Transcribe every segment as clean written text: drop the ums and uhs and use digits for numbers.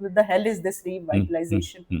the hell is this revitalization.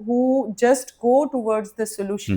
who just go towards the solution.